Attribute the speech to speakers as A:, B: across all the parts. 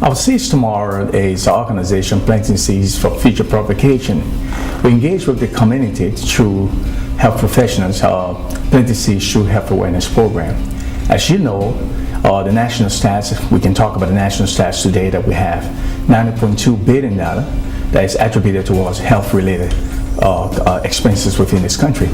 A: Our Seeds Tomorrow is an organization planting seeds for future propagation. We engage with the community through health professionals, planting seeds through health awareness program. As you know, the national stats, we can talk about the national stats today that we have $90.2 billion that is attributed towards health-related expenses within this country,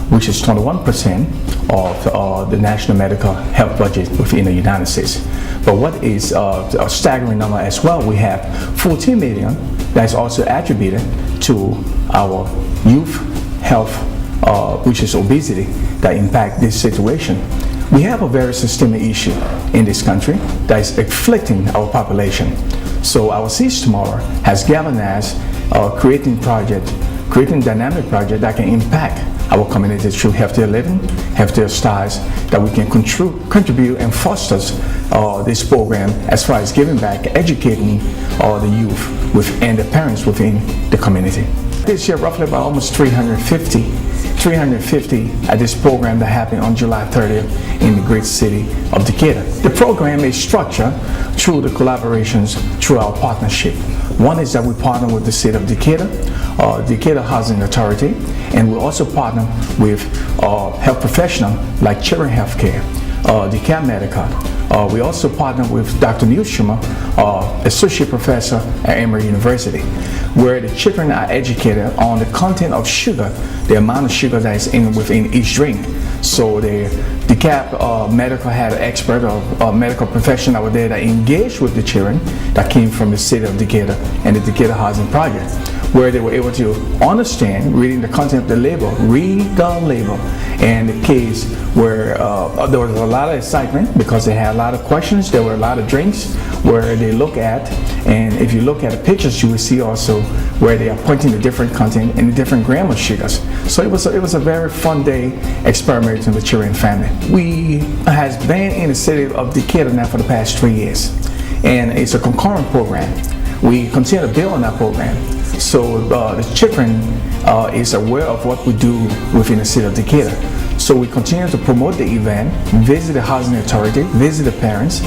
A: which is 21% of the national medical health budget within the United States. But what is a staggering number as well, we have 14 million that is also attributed to our youth health, which is obesity, that impact this situation. We have a very systemic issue in this country that is afflicting our population. So our Seeds Tomorrow has galvanized creating dynamic project that can impact our community through healthier living, healthier styles, that we can contribute and foster this program as far as giving back, educating the youth and the parents within the community. This year, roughly about almost 350 at this program that happened on July 30th in the great city of Decatur. The program is structured through the collaborations, through our partnership. One is that we partner with the city of Decatur, Decatur Housing Authority, and we also partner with health professionals like Children Healthcare, Decatur Medical. We also partner with Dr. Neil Schumer, Associate Professor at Emory University, where the children are educated on the content of sugar, the amount of sugar that is within each drink. So the DeKalb Medical had an expert or medical professional out there that engaged with the children that came from the city of Decatur and the Decatur Housing Project, where they were able to understand, reading the content of the label, read the label, and the case where there was a lot of excitement because they had a lot of questions. There were a lot of drinks where they look at, and if you look at the pictures, you will see also where they are pointing to different content and the different gram of sugars. So it was a very fun day experimenting with children and family. We has been in the city of Decatur now for the past 3 years, and it's a concurrent program. We continue to build on that program. So the children is aware of what we do within the city of Decatur. So we continue to promote the event, visit the housing authority, visit the parents,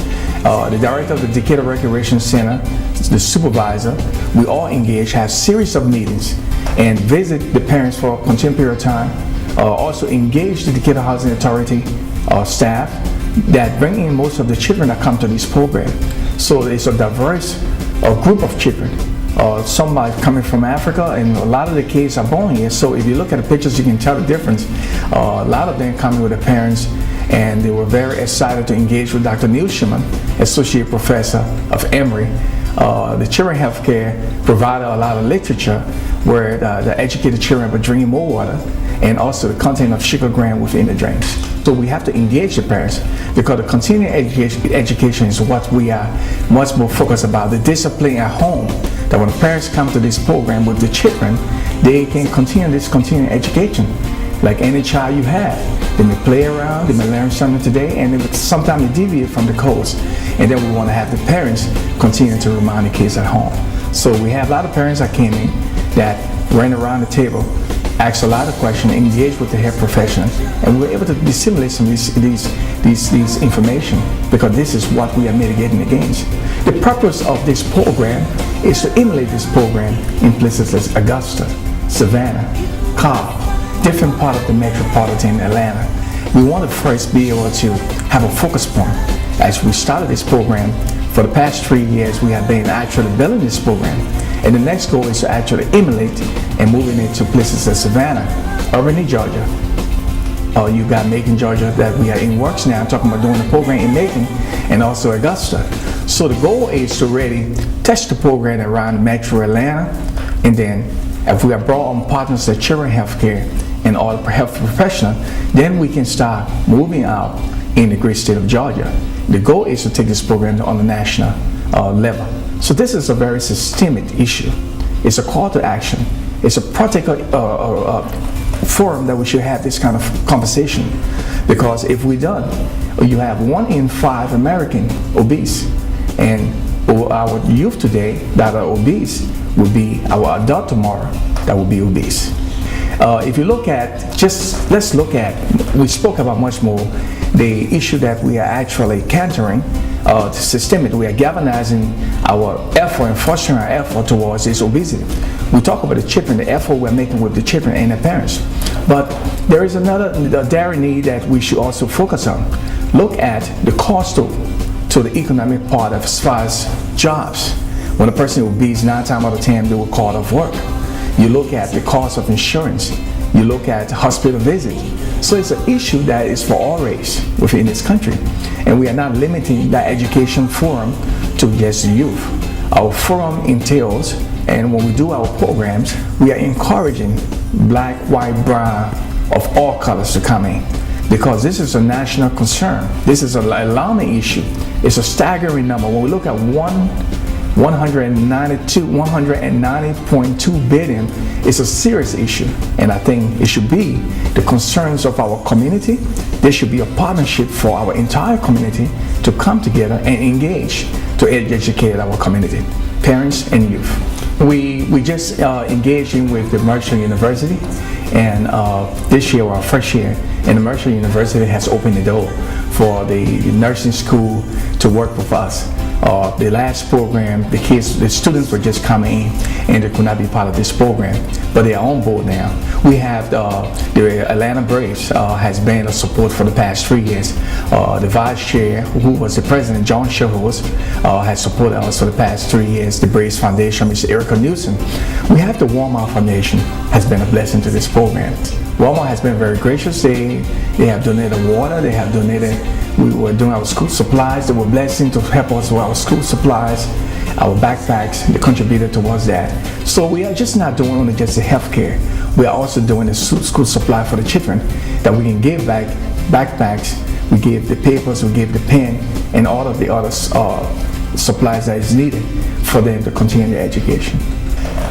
A: the director of the Decatur Recreation Center, the supervisor. We all engage, have series of meetings, and visit the parents for a continued period of time. Also engage the Decatur Housing Authority staff that bring in most of the children that come to this program. So it's a diverse group of children. Some are coming from Africa, and a lot of the kids are born here. So if you look at the pictures, you can tell the difference. A lot of them coming with their parents, and they were very excited to engage with Dr. Neil Schumer, Associate Professor of Emory. The Children Healthcare provided a lot of literature where the educated children were drinking more water, and also the content of sugar gram within the drinks. So we have to engage the parents, because the continuing education is what we are much more focused about, the discipline at home, that when the parents come to this program with the children, they can continue this continuing education. Like any child you have, they may play around, they may learn something today, and sometimes they deviate from the course. And then we want to have the parents continue to remind the kids at home. So we have a lot of parents that came in that ran around the table, asked a lot of questions, engaged with the health professionals, and we were able to disseminate some of these information, because this is what we are mitigating against. The purpose of this program is to emulate this program in places like Augusta, Savannah, Cobb, different part of the metropolitan Atlanta. We want to first be able to have a focus point. As we started this program, for the past 3 years, we have been actually building this program. And the next goal is to actually emulate and moving it to places like Savannah, Albany, Georgia. You got Macon, Georgia, that we are in works now. I'm talking about doing the program in Macon and also Augusta. So the goal is to really test the program around Metro Atlanta, and then if we have brought on partners like Children Healthcare and all the health professionals, then we can start moving out in the great state of Georgia. The goal is to take this program on the national level. So this is a very systemic issue. It's a call to action. It's a practical forum that we should have this kind of conversation, because if we don't, you have 1 in 5 American obese, and our youth today that are obese will be our adult tomorrow that will be obese. If you look at, let's look at, we spoke about much more the issue that we are actually countering systemic. We are galvanizing our effort and fostering our effort towards this obesity. We talk about the children, the effort we're making with the children and the parents. But there is another dire need that we should also focus on. Look at the cost to the economic part of as far as jobs. When a person is obese, 9 times out of 10 they will call off work. You look at the cost of insurance. You look at hospital visits. So it's an issue that is for all race within this country. And we are not limiting that education forum to just youth. Our forum entails, and when we do our programs, we are encouraging black, white, brown, of all colors to come in. Because this is a national concern. This is an alarming issue. It's a staggering number. When we look at 190.2 billion, it's a serious issue. And I think it should be the concerns of our community. There should be a partnership for our entire community to come together and engage to educate our community, parents and youth. We just engaging with the Mercer University, and this year, our first year, and the Mercer University has opened the door for the nursing school to work with us. The last program, the students were just coming in and they could not be part of this program, but they are on board now. We have the Atlanta Braves has been a support for the past 3 years. The vice chair, who was the president, John Shuffles, has supported us for the past 3 years. The Braves Foundation, Ms. Erica Newsom. We have the Walmart Foundation, has been a blessing to this program. Walmart has been very gracious. They have donated water. They have donated. We were doing our school supplies. They were blessing to help us with our school supplies, our backpacks. They contributed towards that. So we are just not doing only just the healthcare. We are also doing the school supply for the children that we can give back backpacks. We give the papers. We give the pen and all of the other supplies that is needed for them to continue their education.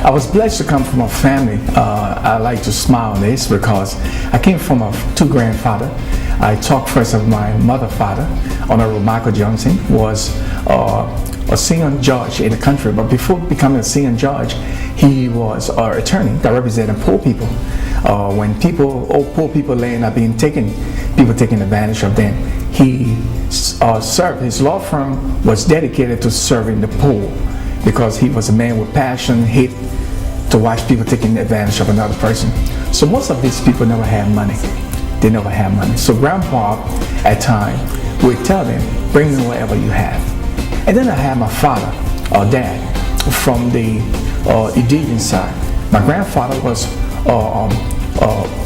A: I was blessed to come from a family. I like to smile on this because I came from two grandfathers. I talk first of my mother, father, Honorable Michael Johnson, was a senior judge in the country. But before becoming a senior judge, he was an attorney that represented poor people. When poor people land up being people taking advantage of them, he served. His law firm was dedicated to serving the poor, because he was a man with passion, hate to watch people taking advantage of another person. So most of these people never had money. They never had money. So grandpa, at times, would tell them, bring me whatever you have. And then I had my father, or dad, from the Indian side. My grandfather was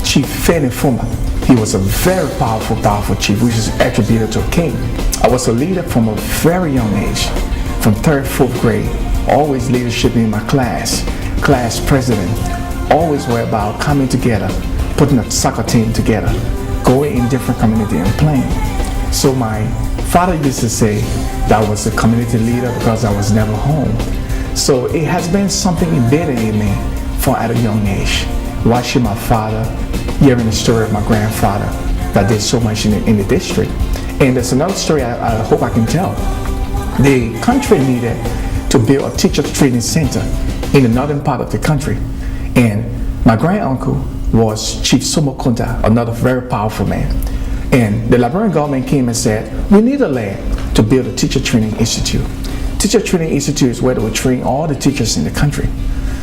A: Chief Fumbah. He was a very powerful chief, which is attributed to a king. I was a leader from a very young age, from 3rd, 4th grade. Always leadership in my class president. Always were about coming together, putting a soccer team together, going in different community and playing. So my father used to say that I was a community leader because I was never home. So it has been something embedded in me from at a young age. Watching my father, hearing the story of my grandfather that did so much in the district. And there's another story I hope I can tell. The country needed to build a teacher training center in the northern part of the country. And my granduncle was Chief Somokunta, another very powerful man. And the Liberian government came and said, we need a land to build a teacher training institute. Teacher training institute is where they would train all the teachers in the country.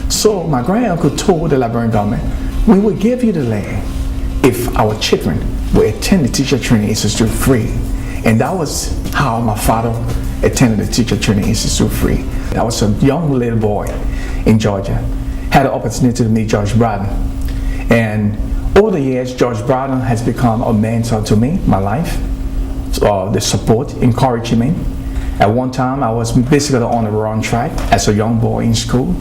A: So my granduncle told the Liberian government, we will give you the land if our children will attend the teacher training institute free. And that was how my father attended the teacher training institute free. I was a young little boy in Georgia. Had the opportunity to meet George Bradden. And over the years, George Bradden has become a mentor to me, my life. The support, encouragement. At one time, I was basically on the wrong track as a young boy in school,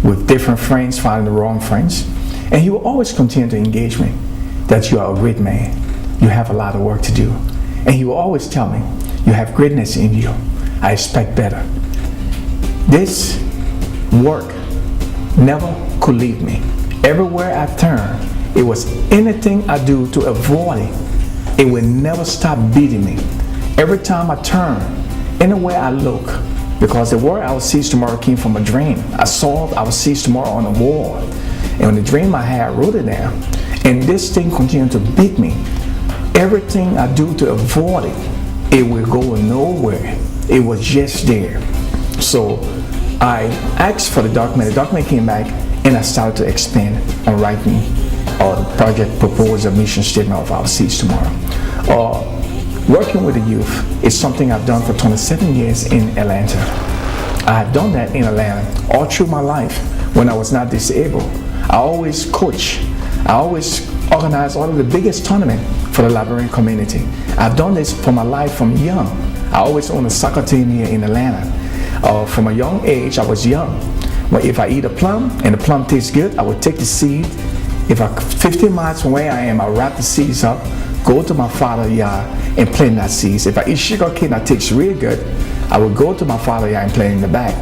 A: with different friends, finding the wrong friends. And he will always continue to engage me that you are a great man. You have a lot of work to do. And he will always tell me, you have greatness in you. I expect better. This work never could leave me. Everywhere I turn, it was anything I do to avoid it. It will never stop beating me. Every time I turn, anywhere I look, because the word I will seize tomorrow came from a dream. I saw I will seize tomorrow on a wall. And in the dream I had, I wrote it down. And this thing continued to beat me. Everything I do to avoid it it will go nowhere. It was just there. So I asked for the document. The document came back, and I started to expand on writing the project proposal, mission statement of our Seeds Tomorrow. Working with the youth is something I've done for 27 years in Atlanta. I have done that in Atlanta all through my life. When I was not disabled, I always coach. I always organize all of the biggest tournament for the Liberian community. I've done this for my life from young. I always owned a soccer team here in Atlanta. From a young age, I was young. But if I eat a plum and the plum tastes good, I would take the seed. If I'm 15 miles from where I am, I'll wrap the seeds up, go to my father's yard and plant that seeds. If I eat sugar cane that tastes really good, I would go to my father's yard and plant in the back.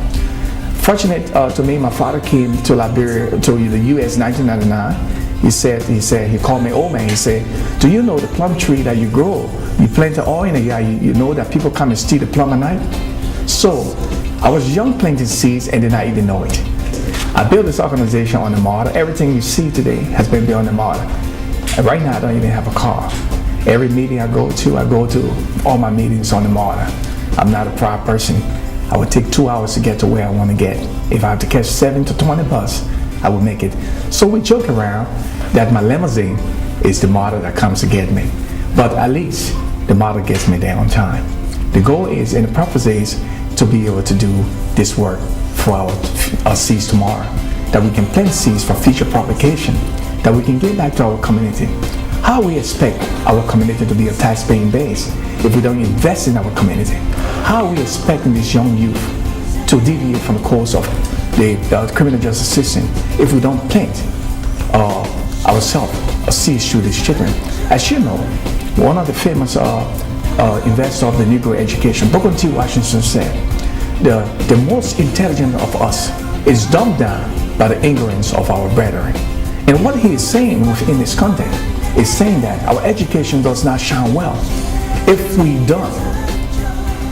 A: Fortunate to me, my father came to Liberia, to the U.S. in 1999. He called me old man. He said, do you know the plum tree that you grow? You plant it all in the yard. You know that people come and steal the plum at night? So I was young planting seeds and did not even know it. I built this organization on the model. Everything you see today has been built on the model. And right now I don't even have a car. Every meeting I go to all my meetings on the model. I'm not a proud person. I would take 2 hours to get to where I want to get. If I have to catch 7 to 20 bus, I would make it. So we joke around that my limousine is the model that comes to get me. But at least the model gets me there on time. The goal is, and the purpose is, to be able to do this work for our Seeds Tomorrow. That we can plant seeds for future propagation. That we can give back to our community. How we expect our community to be a tax-paying base if we don't invest in our community? How are we expecting this young youth to deviate from the course of the criminal justice system if we don't plant ourselves a seeds through these children? As you know, one of the famous investors of the Negro education, Booker T. Washington, said, the most intelligent of us is dumbed down by the ignorance of our brethren. And what he is saying within this context is saying that our education does not shine well if we don't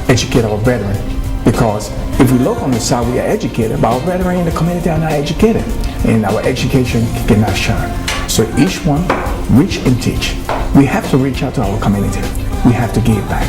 A: educate our brethren. Because if we look on the side, we are educated, but our brethren in the community are not educated, and our education cannot shine. So each one reach and teach. We have to reach out to our community. We have to give back.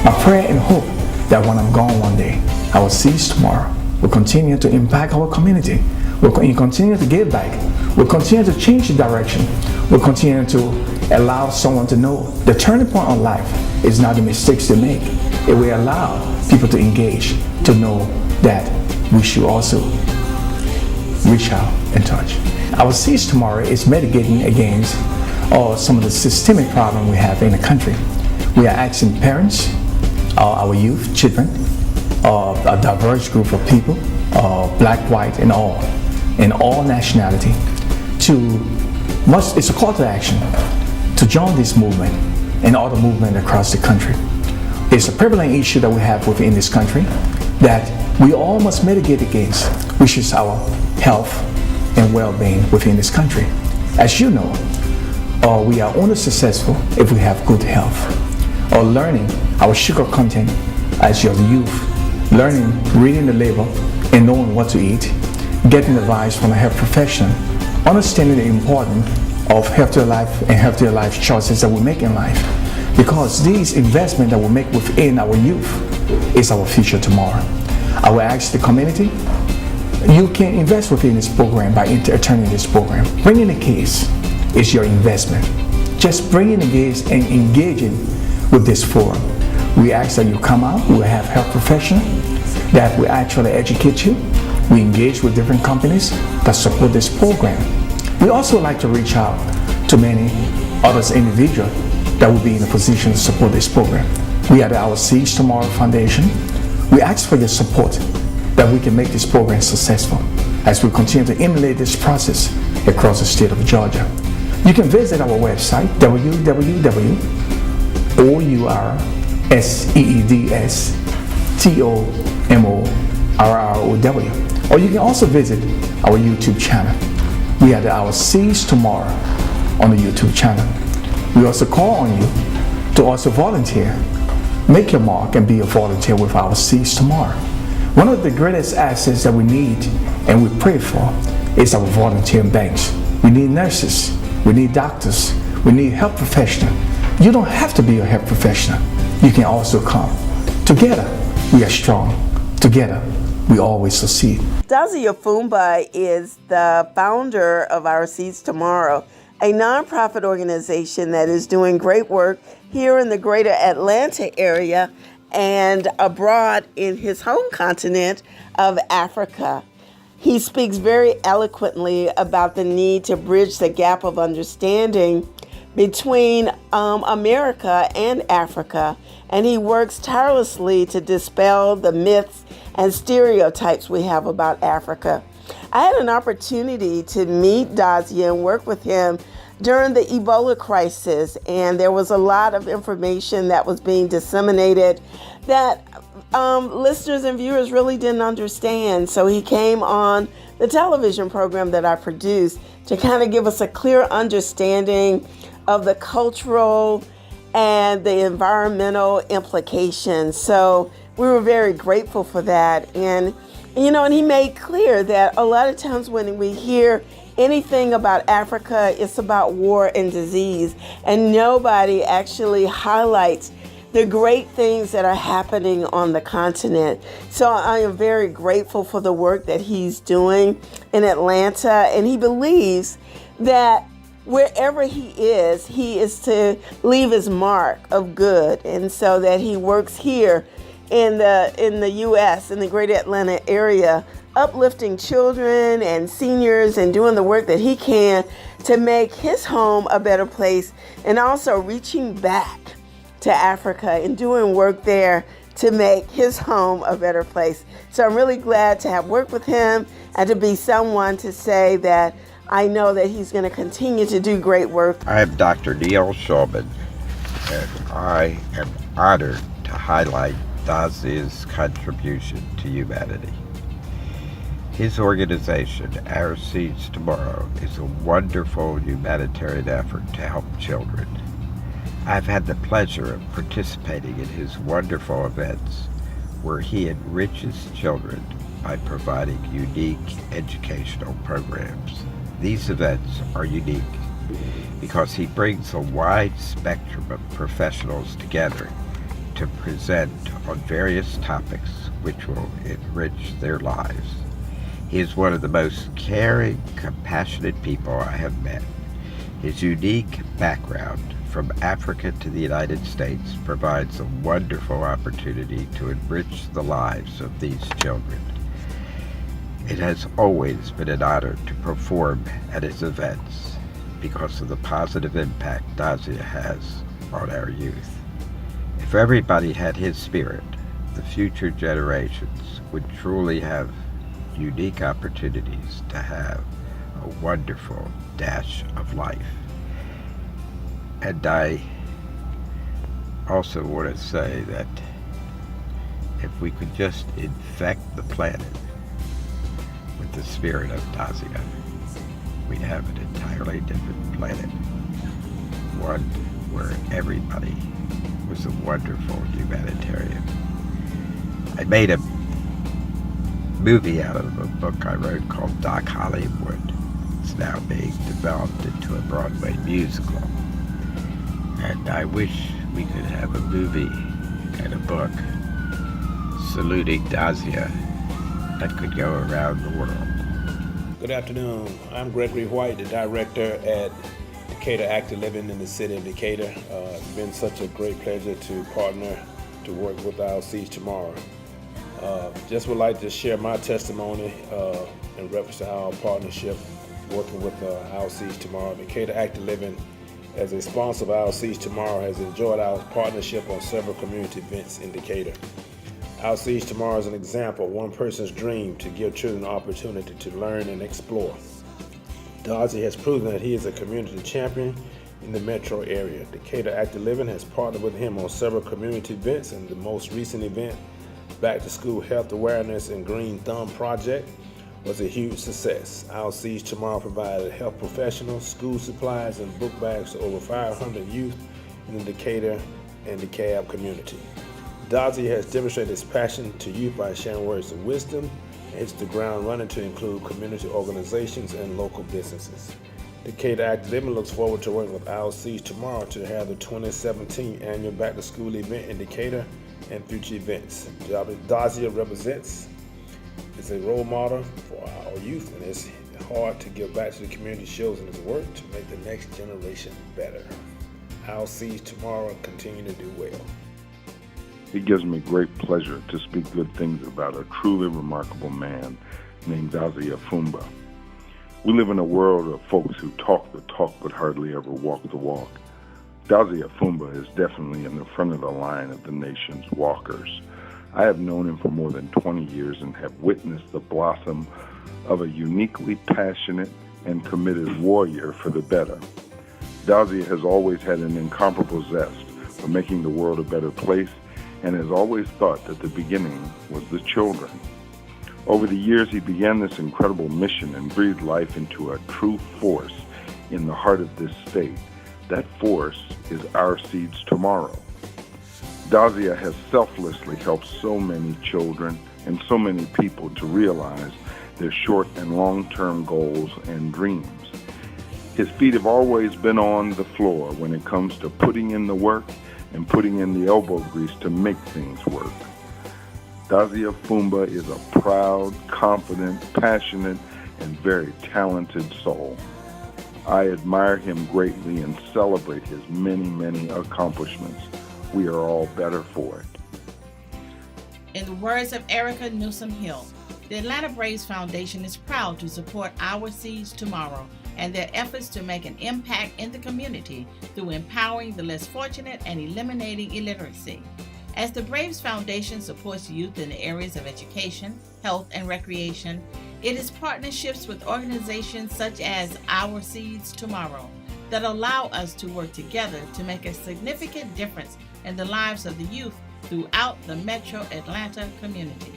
A: My prayer and hope that when I'm gone one day, our Seeds Tomorrow will continue to impact our community. We'll continue to give back. We'll continue to change the direction. We'll continue to allow someone to know the turning point of life is not the mistakes they make. It will allow people to engage, to know that we should also reach out and touch. Our Seeds Tomorrow is mitigating against some of the systemic problems we have in the country. We are asking parents, our youth, children, a diverse group of people, black, white, and all nationality, it's a call to action to join this movement and other movements across the country. It's a prevalent issue that we have within this country that we all must mitigate against, which is our health and well-being within this country. As you know, we are only successful if we have good health. Or learning our sugar content as your youth, learning, reading the label and knowing what to eat, getting advice from a health professional, understanding the importance of healthier life and healthier life choices that we make in life. Because these investments that we make within our youth is our future tomorrow. I will ask the community, you can invest within this program by attending this program. Bringing the case is your investment. Just bringing the case and engaging with this forum. We ask that you come out. We will have health professionals that will actually educate you. We engage with different companies that support this program. We also like to reach out to many others individuals that will be in a position to support this program. We are our Seeds Tomorrow Foundation. We ask for your support that we can make this program successful as we continue to emulate this process across the state of Georgia. You can visit our website, www.ourseedstomorrow, or you can also visit our YouTube channel. We are our Seeds Tomorrow on the YouTube channel. We also call on you to also volunteer. Make your mark and be a volunteer with our Seeds Tomorrow. One of the greatest assets that we need and we pray for is our volunteer banks. We need nurses, we need doctors, we need health professionals. You don't have to be a health professional. you can also come. Together, we are strong. Together, we always succeed.
B: Dazia Fumbah is the founder of Our Seeds Tomorrow, a nonprofit organization that is doing great work here in the greater Atlanta area and abroad in his home continent of Africa. He speaks very eloquently about the need to bridge the gap of understanding between America and Africa, and he works tirelessly to dispel the myths and stereotypes we have about Africa. I had an opportunity to meet Dazia and work with him during the Ebola crisis, and there was a lot of information that was being disseminated that listeners and viewers really didn't understand. So he came on the television program that I produced to kind of give us a clear understanding of the cultural and the environmental implications. So we were very grateful for that. And he made clear that a lot of times when we hear anything about Africa, it's about war and disease, and nobody actually highlights the great things that are happening on the continent. So I am very grateful for the work that he's doing in Atlanta, and he believes that wherever he is to leave his mark of good, and so that he works here in the U.S., in the greater Atlanta area, uplifting children and seniors and doing the work that he can to make his home a better place, and also reaching back to Africa and doing work there to make his home a better place. So I'm really glad to have worked with him and to be someone to say that I know that he's going to continue to do great work.
C: I am Dr. Neil Shulman, and I am honored to highlight Dazia's contribution to humanity. His organization, Our Seeds Tomorrow, is a wonderful humanitarian effort to help children. I've had the pleasure of participating in his wonderful events where he enriches children by providing unique educational programs. These events are unique because he brings a wide spectrum of professionals together to present on various topics which will enrich their lives. He is one of the most caring, compassionate people I have met. His unique background from Africa to the United States provides a wonderful opportunity to enrich the lives of these children. It has always been an honor to perform at his events because of the positive impact Dazia has on our youth. If everybody had his spirit, the future generations would truly have unique opportunities to have a wonderful dash of life. And I also want to say that if we could just infect the planet with the spirit of Dazia, we'd have an entirely different planet, one where everybody was a wonderful humanitarian. I made a movie out of a book I wrote called Doc Hollywood. It's now being developed into a Broadway musical. And I wish we could have a movie and a book saluting Dazia that could go around the world.
D: Good afternoon. I'm Gregory White, the director at Decatur Active Living in the city of Decatur. It's been such a great pleasure to partner to work with Our Seeds Tomorrow. Just would like to share my testimony in reference to our partnership working with Our Seeds Tomorrow. Decatur Active Living, as a sponsor of Our Seeds Tomorrow, has enjoyed our partnership on several community events in Decatur. Our Seeds Tomorrow is an example of one person's dream to give children the opportunity to learn and explore. Dazia has proven that he is a community champion in the metro area. Decatur Active Living has partnered with him on several community events, and the most recent event, Back to School Health Awareness and Green Thumb Project, was a huge success. Our Seeds Tomorrow provided health professionals, school supplies, and book bags to over 500 youth in the Decatur and DeKalb community. Dazia has demonstrated his passion to youth by sharing words of wisdom and hits the ground running to include community organizations and local businesses. Decatur Active Living looks forward to working with Our Seeds Tomorrow to have the 2017 annual Back to School event in Decatur and future events. Dazia represents is a role model for our youth, and it's hard to give back to the community. Shows in his work to make the next generation better. Our Seeds Tomorrow continue to do well.
E: It gives me great pleasure to speak good things about a truly remarkable man named Dazia Fumbah. We live in a world of folks who talk the talk but hardly ever walk the walk. Dazia Fumbah is definitely in the front of the line of the nation's walkers. I have known him for more than 20 years and have witnessed the blossom of a uniquely passionate and committed warrior for the better. Dazia has always had an incomparable zest for making the world a better place and has always thought that the beginning was the children. Over the years, he began this incredible mission and breathed life into a true force in the heart of this state. That force is Our Seeds Tomorrow. Dazia has selflessly helped so many children and so many people to realize their short and long-term goals and dreams. His feet have always been on the floor when it comes to putting in the work and putting in the elbow grease to make things work. Dazia Fumbah is a proud, confident, passionate, and very talented soul. I admire him greatly and celebrate his many, many accomplishments. We are all better for it.
F: In the words of Erica Newsom Hill, the Atlanta Braves Foundation is proud to support Our Seeds Tomorrow and their efforts to make an impact in the community through empowering the less fortunate and eliminating illiteracy. As the Braves Foundation supports youth in the areas of education, health, and recreation, it is partnerships with organizations such as Our Seeds Tomorrow that allow us to work together to make a significant difference in the lives of the youth throughout the metro Atlanta community.